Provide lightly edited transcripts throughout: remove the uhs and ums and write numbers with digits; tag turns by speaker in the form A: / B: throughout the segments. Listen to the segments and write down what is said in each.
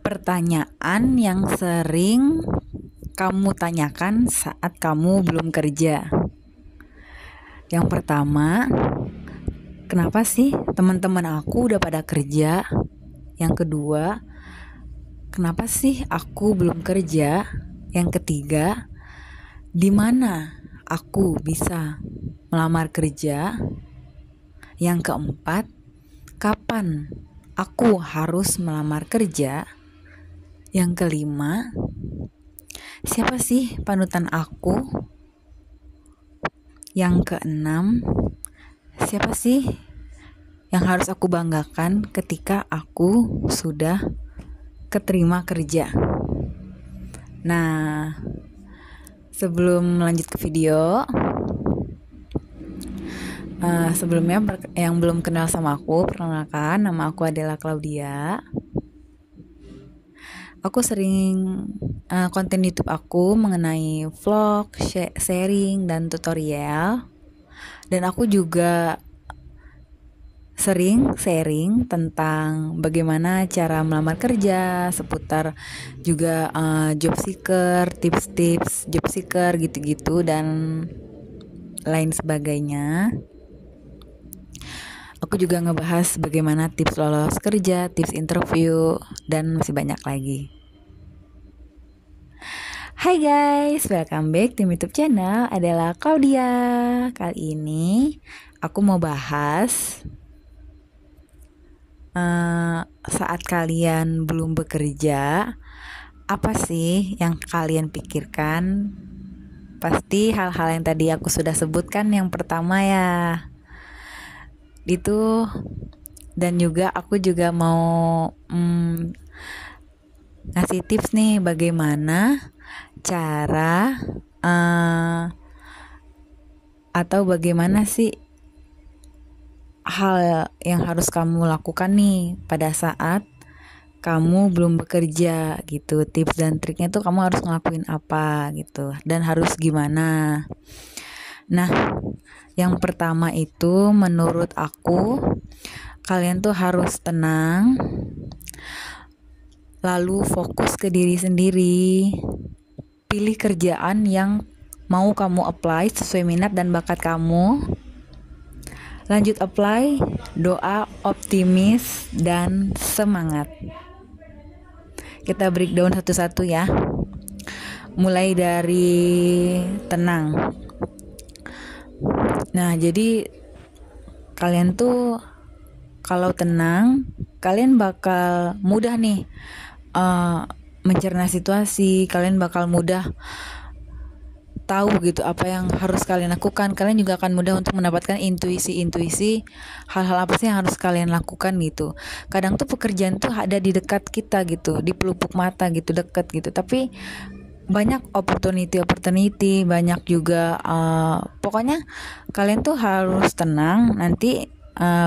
A: Pertanyaan yang sering kamu tanyakan saat kamu belum kerja. Yang pertama, kenapa sih teman-teman aku udah pada kerja? Yang kedua, kenapa sih aku belum kerja? Yang ketiga, di mana aku bisa melamar kerja? Yang keempat, kapan aku harus melamar kerja? Yang kelima, siapa sih panutan aku? Yang keenam, siapa sih yang harus aku banggakan ketika aku sudah keterima kerja? Nah, sebelum lanjut ke video, sebelumnya yang belum kenal sama aku, perkenalkan, nama aku adalah Claudia. Aku sering konten YouTube aku mengenai vlog, sharing, dan tutorial. Dan aku juga sering sharing tentang bagaimana cara melamar kerja, seputar juga job seeker, tips-tips job seeker gitu-gitu dan lain sebagainya. Aku juga ngebahas bagaimana tips lolos kerja, tips interview, dan masih banyak lagi. Hai guys, welcome back di YouTube channel adalah Claudia. Kali ini aku mau bahas saat kalian belum bekerja, apa sih yang kalian pikirkan? Pasti hal-hal yang tadi aku sudah sebutkan yang pertama ya. Itu, dan juga aku juga mau ngasih tips nih bagaimana cara atau bagaimana sih hal yang harus kamu lakukan nih pada saat kamu belum bekerja gitu. Tips dan triknya tuh kamu harus ngelakuin apa gitu dan harus gimana. Nah, yang pertama itu menurut aku kalian tuh harus tenang, lalu fokus ke diri sendiri. Pilih kerjaan yang mau kamu apply sesuai minat dan bakat kamu. Lanjut apply, doa, optimis, dan semangat. Kita breakdown satu-satu ya. Mulai dari tenang. Nah, jadi kalian tuh kalau tenang, kalian bakal mudah nih mencerna situasi. Kalian bakal mudah tahu gitu apa yang harus kalian lakukan. Kalian juga akan mudah untuk mendapatkan intuisi hal-hal apa sih yang harus kalian lakukan gitu. Kadang tuh pekerjaan tuh ada di dekat kita gitu, di pelupuk mata gitu, dekat gitu. Tapi banyak opportunity, banyak juga pokoknya kalian tuh harus tenang. Nanti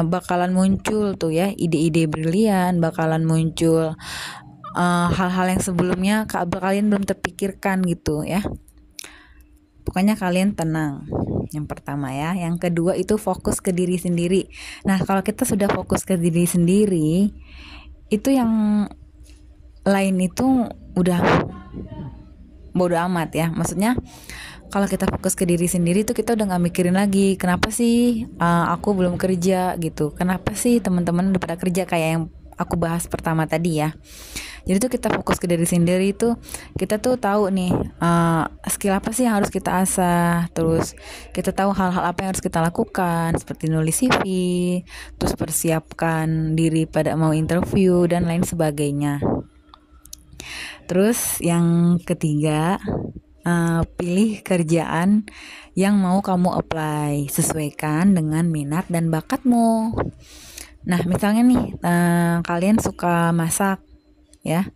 A: bakalan muncul tuh ya ide-ide brilian, bakalan muncul hal-hal yang sebelumnya kalian belum terpikirkan gitu ya. Pokoknya kalian tenang. Yang pertama ya. Yang kedua itu fokus ke diri sendiri. Nah, kalau kita sudah fokus ke diri sendiri, itu yang lain itu udah bodo amat ya. Maksudnya kalau kita fokus ke diri sendiri tuh kita udah gak mikirin lagi kenapa sih aku belum kerja gitu. Kenapa sih teman-teman udah pada kerja kayak yang aku bahas pertama tadi ya. Jadi tuh kita fokus ke diri sendiri tuh kita tuh tahu nih skill apa sih yang harus kita asah. Terus kita tahu hal-hal apa yang harus kita lakukan seperti nulis CV, terus persiapkan diri pada mau interview dan lain sebagainya. Terus yang ketiga, pilih kerjaan yang mau kamu apply, sesuaikan dengan minat dan bakatmu. Nah, misalnya nih, kalian suka masak, ya.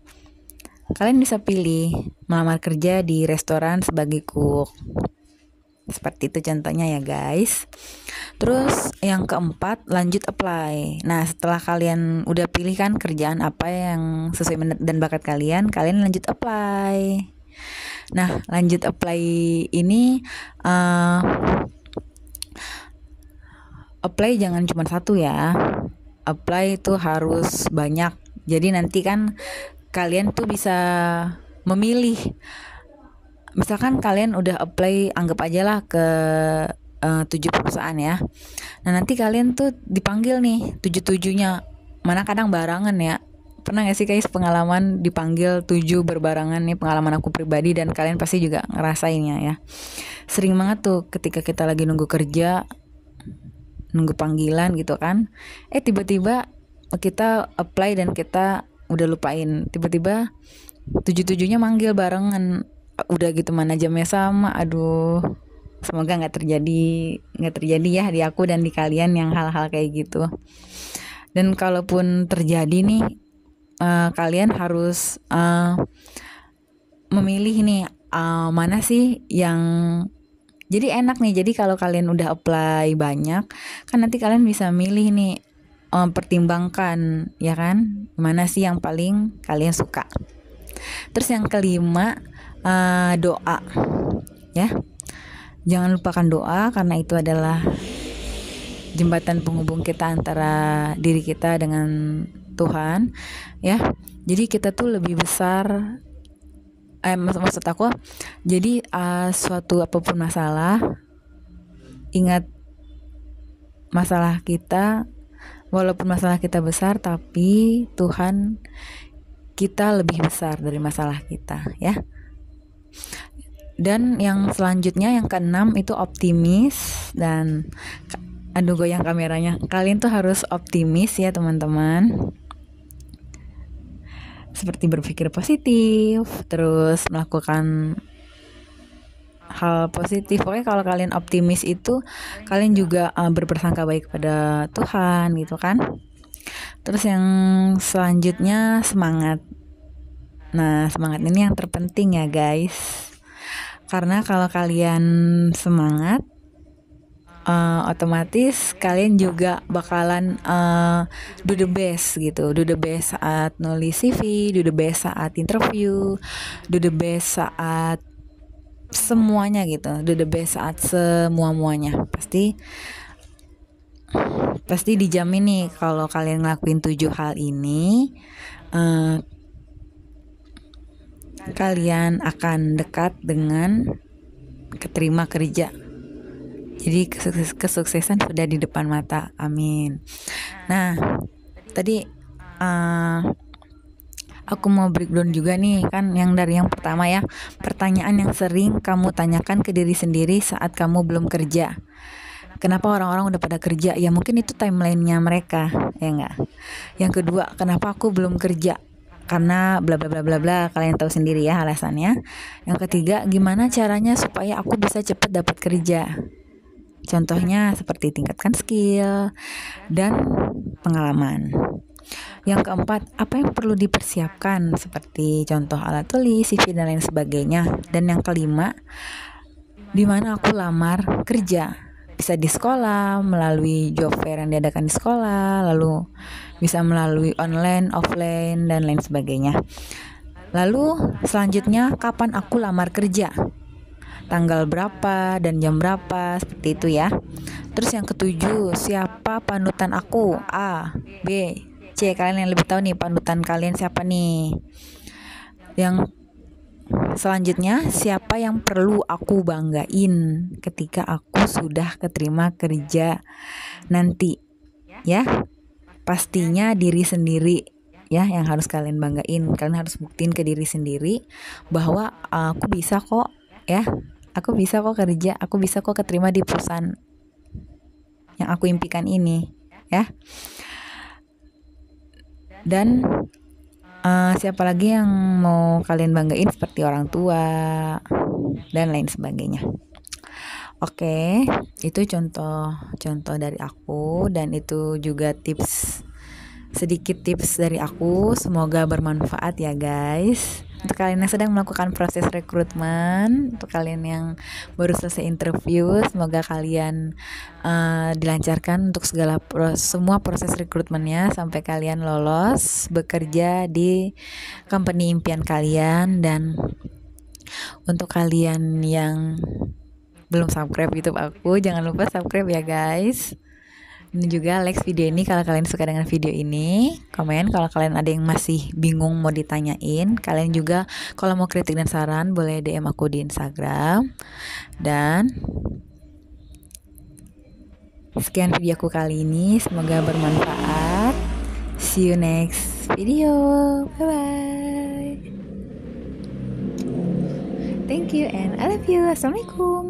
A: Kalian bisa pilih melamar kerja di restoran sebagai cook. Seperti itu contohnya ya, guys. Terus yang keempat, lanjut apply. Nah, setelah kalian udah pilih kan kerjaan apa yang sesuai minat dan bakat kalian, kalian lanjut apply. Nah, lanjut apply ini apply jangan cuma satu ya. Apply itu harus banyak. Jadi nanti kan kalian tuh bisa memilih. Misalkan kalian udah apply, anggap aja lah ke 7 perusahaan ya. Nah nanti kalian tuh dipanggil nih 7-7-nya. Mana kadang barangan ya. Pernah gak sih guys pengalaman dipanggil 7 berbarangan nih, pengalaman aku pribadi dan kalian pasti juga ngerasainnya ya. Sering banget tuh ketika kita lagi nunggu kerja, nunggu panggilan gitu kan. Tiba-tiba kita apply dan kita udah lupain. Tiba-tiba 7-7-nya manggil barengan. Udah gitu mana jamnya sama. Aduh, semoga nggak terjadi ya di aku dan di kalian yang hal-hal kayak gitu. Dan kalaupun terjadi nih, kalian harus memilih nih mana sih yang jadi enak nih. Jadi kalau kalian udah apply banyak, kan nanti kalian bisa milih nih, pertimbangkan ya kan, mana sih yang paling kalian suka. Terus yang kelima, doa ya. Jangan lupakan doa karena itu adalah jembatan penghubung kita antara diri kita dengan Tuhan ya. Jadi kita tuh lebih besar, maksud aku jadi suatu apapun masalah, ingat masalah kita, walaupun masalah kita besar tapi Tuhan kita lebih besar dari masalah kita ya. Dan yang selanjutnya yang keenam itu optimis. Dan aduh goyang kameranya, kalian tuh harus optimis ya teman-teman, seperti berpikir positif, terus melakukan hal positif. Pokoknya kalau kalian optimis itu kalian juga berprasangka baik pada Tuhan gitu kan. Terus yang selanjutnya semangat. Nah semangat ini yang terpenting ya guys. Karena kalau kalian semangat, otomatis kalian juga bakalan do the best gitu. Do the best saat nulis CV, do the best saat interview, do the best saat semuanya gitu. Do the best saat semua-muanya. Pasti dijamin nih kalau kalian ngelakuin 7 hal ini, kalian akan dekat dengan keterima kerja. Jadi kesuksesan sudah di depan mata. Amin. Nah, tadi aku mau breakdown juga nih kan, yang dari yang pertama ya, pertanyaan yang sering kamu tanyakan ke diri sendiri saat kamu belum kerja. Kenapa orang-orang udah pada kerja? Ya mungkin itu timelinenya mereka, ya enggak. Yang kedua, kenapa aku belum kerja? Karena bla bla bla bla bla, kalian tahu sendiri ya alasannya. Yang ketiga, gimana caranya supaya aku bisa cepat dapat kerja? Contohnya seperti tingkatkan skill dan pengalaman. Yang keempat, apa yang perlu dipersiapkan seperti contoh alat tulis, CV dan lain sebagainya. Dan yang kelima, di mana aku lamar kerja? Bisa di sekolah, melalui job fair yang diadakan di sekolah, lalu bisa melalui online, offline, dan lain sebagainya. Lalu selanjutnya, kapan aku lamar kerja? Tanggal berapa dan jam berapa, seperti itu ya. Terus yang ketujuh, siapa panutan aku? A, B, C. Kalian yang lebih tahu nih panutan kalian siapa nih. Yang selanjutnya, siapa yang perlu aku banggain ketika aku sudah keterima kerja nanti ya. Pastinya diri sendiri ya yang harus kalian banggain. Kalian harus buktiin ke diri sendiri bahwa aku bisa kok ya, aku bisa kok kerja, aku bisa kok keterima di perusahaan yang aku impikan ini ya. Dan siapa lagi yang mau kalian banggain seperti orang tua dan lain sebagainya. Oke, itu contoh dari aku, dan itu juga sedikit tips dari aku. Semoga bermanfaat ya guys. Untuk kalian yang sedang melakukan proses rekrutmen, untuk kalian yang baru selesai interview, semoga kalian dilancarkan untuk semua proses rekrutmennya sampai kalian lolos bekerja di company impian kalian. Dan untuk kalian yang belum subscribe YouTube aku, jangan lupa subscribe ya guys. Ini juga like video ini kalau kalian suka dengan video ini. Komen kalau kalian ada yang masih bingung mau ditanyain. Kalian juga kalau mau kritik dan saran boleh DM aku di Instagram. Dan sekian video aku kali ini. Semoga bermanfaat. See you next video. Bye bye. Thank you and I love you. Assalamualaikum.